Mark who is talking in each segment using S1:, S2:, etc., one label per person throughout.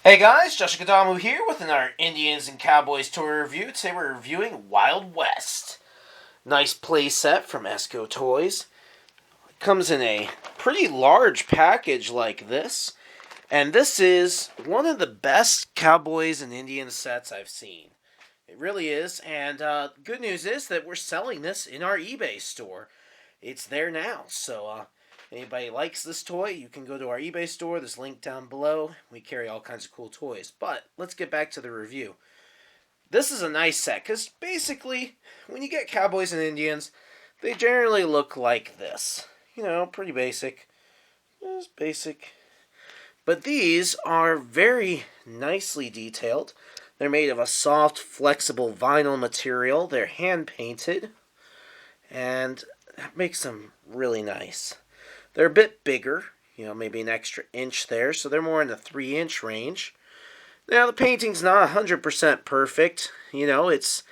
S1: Hey guys, Joshua Kadamu here with another Indians and Cowboys toy review. Today we're reviewing Wild West. Nice playset from Esco Toys. It comes in a pretty large package like this. And this is one of the best Cowboys and Indians sets I've seen. It really is. And good news is that we're selling this in our eBay store. It's there now. So anybody likes this toy, you can go to our eBay store. There's a link down below. We carry all kinds of cool toys. But let's get back to the review. This is a nice set because basically, when you get Cowboys and Indians, they generally look like this. You know, pretty basic. Just basic. But these are very nicely detailed. They're made of a soft, flexible vinyl material. They're hand painted. And that makes them really nice. They're a bit bigger, maybe an extra inch there, so they're more in the 3-inch range. Now, the painting's not 100% perfect. It's,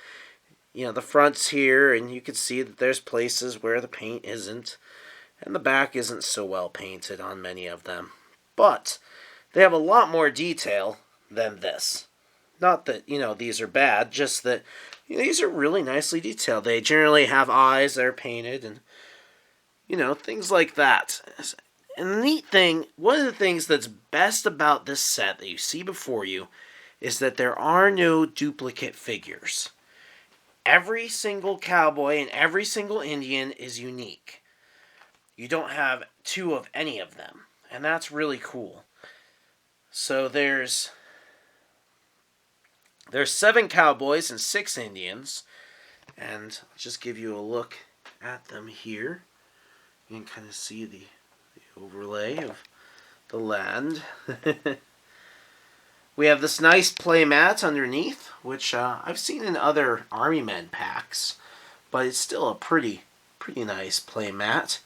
S1: the front's here, and you can see that there's places where the paint isn't, and the back isn't so well painted on many of them. But they have a lot more detail than this. Not that, these are bad, just that these are really nicely detailed. They generally have eyes that are painted and things like that. And the neat thing, one of the things that's best about this set that you see before you is that there are no duplicate figures. Every single cowboy and every single Indian is unique. You don't have two of any of them, and that's really cool. So there's 7 cowboys and 6 Indians, and I'll just give you a look at them here. You can kind of see the overlay of the land. We have this nice play mat underneath, which I've seen in other Army Men packs, but it's still a pretty nice play mat.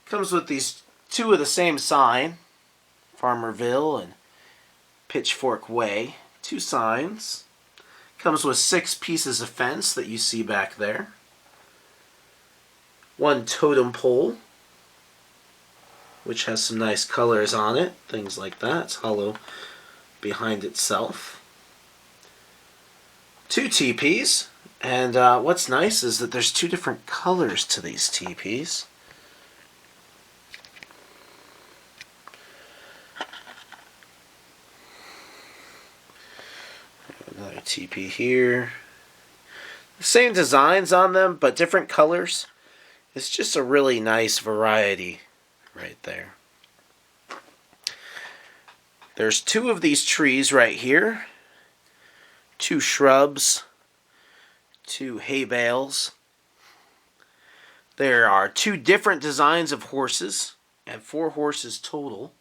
S1: Comes with these 2 of the same sign, Farmerville and Pitchfork Way. 2 signs. Comes with 6 pieces of fence that you see back there. 1 totem pole, which has some nice colors on it, things like that. It's hollow behind itself. 2 teepees, and what's nice is that there's 2 different colors to these teepees. Another teepee here. The same designs on them, but different colors. It's just a really nice variety right there. There's 2 of these trees right here. 2 shrubs. 2 hay bales. There are 2 different designs of horses, and 4 horses total.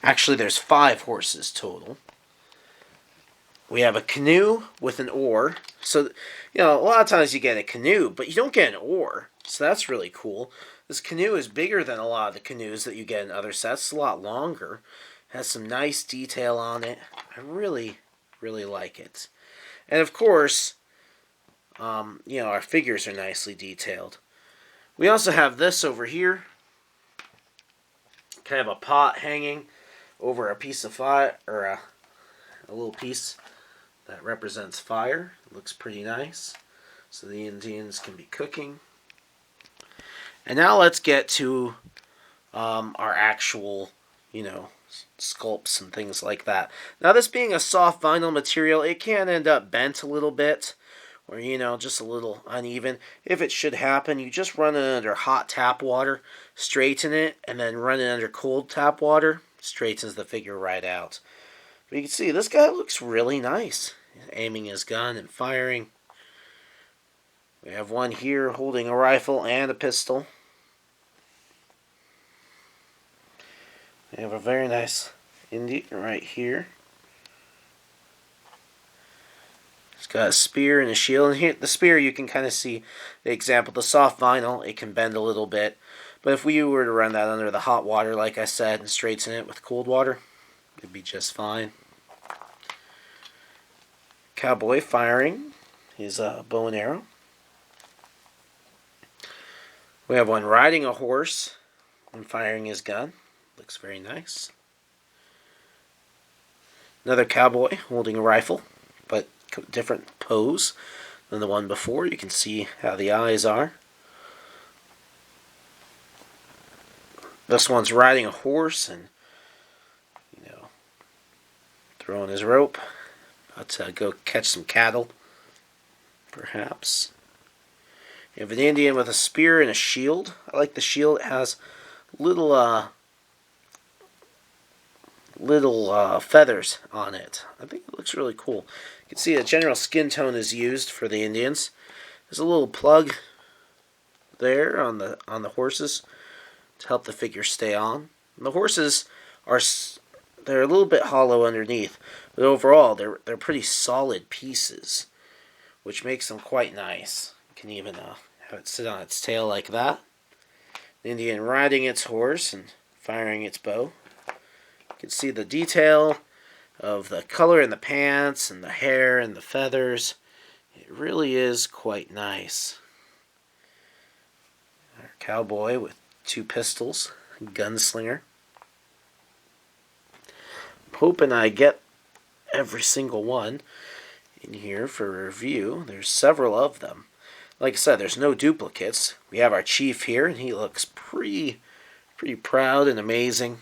S1: Actually, there's 5 horses total. We have a canoe with an oar. So, a lot of times you get a canoe, but you don't get an oar. So that's really cool. This canoe is bigger than a lot of the canoes that you get in other sets. It's a lot longer. Has some nice detail on it. I really like it. And of course, our figures are nicely detailed. We also have this over here. Kind of a pot hanging over a piece of fire, or a little piece that represents fire. It looks pretty nice. So the Indians can be cooking. And now let's get to our actual, sculpts and things like that. Now this being a soft vinyl material, it can end up bent a little bit, or, just a little uneven. If it should happen, you just run it under hot tap water, straighten it, and then run it under cold tap water. Straightens the figure right out. But you can see this guy looks really nice. He's aiming his gun and firing. We have one here holding a rifle and a pistol. We have a very nice Indian right here. He's got a spear and a shield. And here, the spear, you can kind of see the example. The soft vinyl, it can bend a little bit. But if we were to run that under the hot water, like I said, and straighten it with cold water, it'd be just fine. Cowboy firing his bow and arrow. We have one riding a horse and firing his gun. Looks very nice. Another cowboy holding a rifle, but different pose than the one before. You can see how the eyes are. This one's riding a horse and, throwing his rope. About to go catch some cattle, perhaps. You have an Indian with a spear and a shield. I like the shield. It has little feathers on it. I think it looks really cool. You can see a general skin tone is used for the Indians. There's a little plug there on the horses to help the figure stay on. And the horses they're a little bit hollow underneath, but overall they're pretty solid pieces, which makes them quite nice. You can even have it sit on its tail like that. The Indian riding its horse and firing its bow. You can see the detail of the color in the pants and the hair and the feathers. It really is quite nice. Our cowboy with 2 pistols, gunslinger. I'm hoping I get every single one in here for review. There's several of them. Like I said, there's no duplicates. We have our chief here, and he looks pretty proud and amazing.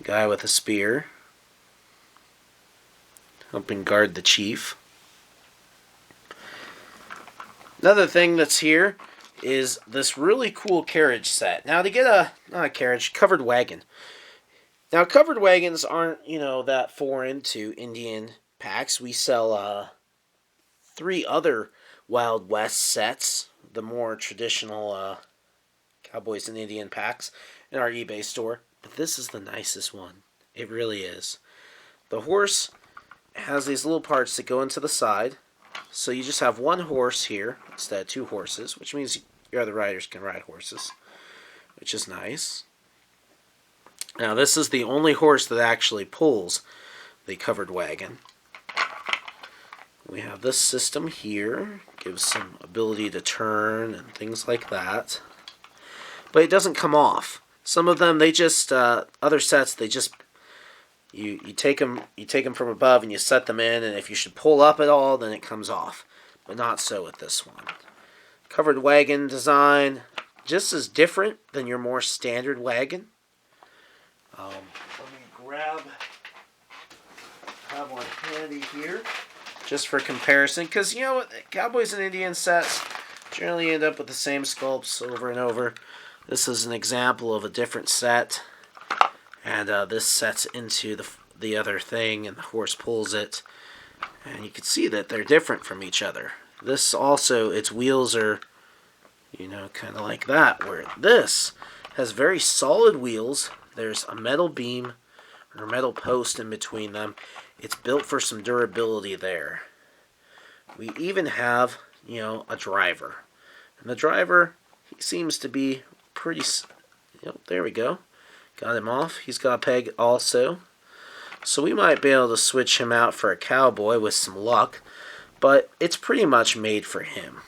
S1: Guy with a spear, helping guard the chief. Another thing that's here is this really cool carriage set. Now, to get not a carriage, covered wagon. Now, covered wagons aren't, that foreign to Indian packs. We sell 3 other Wild West sets, the more traditional Cowboys and Indian packs, in our eBay store. But this is the nicest one. It really is. The horse has these little parts that go into the side. So you just have 1 horse here instead of 2 horses, which means your other riders can ride horses, which is nice. Now, this is the only horse that actually pulls the covered wagon. We have this system here. Gives some ability to turn and things like that. But it doesn't come off. Some of them, they just, other sets, they just, you take them from above and you set them in, and if you should pull up at all, then it comes off. But not so with this one. Covered wagon design, just as different than your more standard wagon. Let me have one handy here, just for comparison, because Cowboys and Indian sets generally end up with the same sculpts over and over. This is an example of a different set, and this sets into the other thing, and the horse pulls it, and you can see that they're different from each other. This also, its wheels are, kind of like that, where this has very solid wheels. There's a metal beam or metal post in between them. It's built for some durability there. We even have, a driver. And the driver, he seems to be pretty, there we go. Got him off. He's got a peg also. So we might be able to switch him out for a cowboy with some luck. But it's pretty much made for him.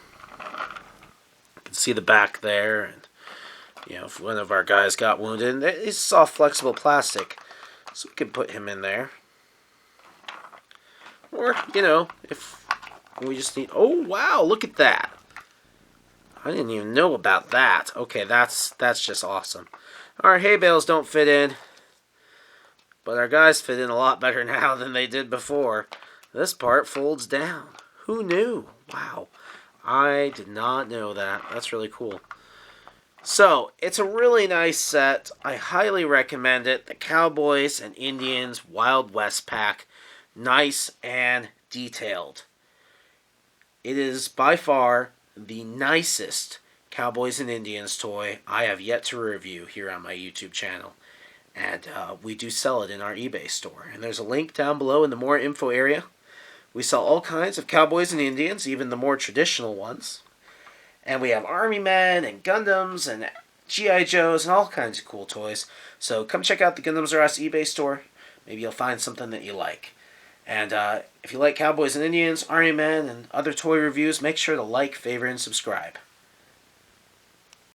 S1: You can see the back there, and if one of our guys got wounded, it's soft, flexible plastic, so we can put him in there. Or, if we just need... Oh, wow, look at that. I didn't even know about that. Okay, that's just awesome. Our hay bales don't fit in, but our guys fit in a lot better now than they did before. This part folds down. Who knew? Wow. I did not know that. That's really cool. So, it's a really nice set. I highly recommend it. The Cowboys and Indians Wild West pack. Nice and detailed. It is by far the nicest Cowboys and Indians toy I have yet to review here on my YouTube channel. And we do sell it in our eBay store. And there's a link down below in the more info area. We sell all kinds of Cowboys and Indians, even the more traditional ones. And we have Army Men and Gundams and G.I. Joes and all kinds of cool toys. So come check out the Gundams R Us eBay store. Maybe you'll find something that you like. And if you like Cowboys and Indians, Army Men, and other toy reviews, make sure to like, favorite, and subscribe.